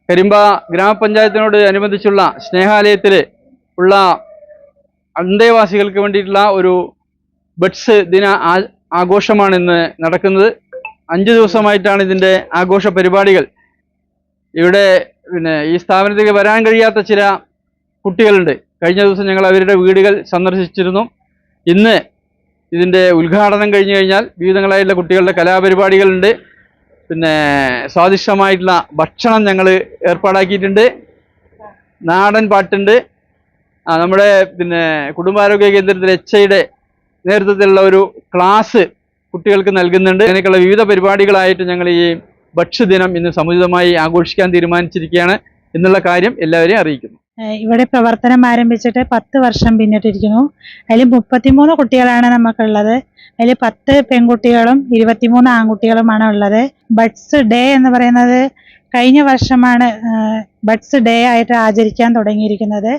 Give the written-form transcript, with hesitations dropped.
കരിമ്പ ഗ്രാമപഞ്ചായത്തിനോട് അനുബന്ധിച്ചുള്ള സ്നേഹാലയത്തിൽ ഉള്ള അന്തേവാസികൾക്ക് വേണ്ടിയിട്ടുള്ള ഒരു ബഡ്സ് ദിന ആഘോഷമാണ് ഇന്ന് നടക്കുന്നത്. 5 ദിവസമായിട്ടാണ് ഇതിൻ്റെ ആഘോഷ പരിപാടികൾ. ഇവിടെ ഈ സ്ഥാപനത്തിലേക്ക് വരാൻ കഴിയാത്ത ചില കുട്ടികളുണ്ട്. കഴിഞ്ഞ ദിവസം ഞങ്ങൾ അവരുടെ വീടുകൾ സന്ദർശിച്ചിരുന്നു. ഇന്ന് ഇതിൻ്റെ ഉദ്ഘാടനം കഴിഞ്ഞു കഴിഞ്ഞാൽ വിവിധങ്ങളായിട്ടുള്ള കുട്ടികളുടെ കലാപരിപാടികളുണ്ട്. സ്വാദിഷ്ടമായിട്ടുള്ള ഭക്ഷണം ഞങ്ങൾ ഏർപ്പാടാക്കിയിട്ടുണ്ട്. നാടൻ പാട്ടുണ്ട്. നമ്മുടെ കുടുംബാരോഗ്യ കേന്ദ്രത്തിൽ HIയുടെ നേതൃത്വത്തിലുള്ള ഒരു ക്ലാസ് കുട്ടികൾക്ക് നൽകുന്നുണ്ട്. അങ്ങനെയൊക്കെയുള്ള വിവിധ പരിപാടികളായിട്ട് ഞങ്ങൾ ഈ ഭക്ഷ്യ ദിനം ഇന്ന് സമുചിതമായി ആഘോഷിക്കാൻ തീരുമാനിച്ചിരിക്കുകയാണ് എന്നുള്ള കാര്യം എല്ലാവരെയും അറിയിക്കുന്നു. ഇവിടെ പ്രവർത്തനം ആരംഭിച്ചിട്ട് 10 വർഷം പിന്നിട്ടിരിക്കുന്നു. അതിൽ 33 കുട്ടികളാണ് നമുക്കുള്ളത്. അതിൽ 10 പെൺകുട്ടികളും 23 ആൺകുട്ടികളുമാണ് ഉള്ളത്. ബഡ്സ് ഡേ എന്ന് പറയുന്നത് കഴിഞ്ഞ വർഷമാണ് ബഡ്സ് ഡേ ആയിട്ട് ആചരിക്കാൻ തുടങ്ങിയിരിക്കുന്നത്.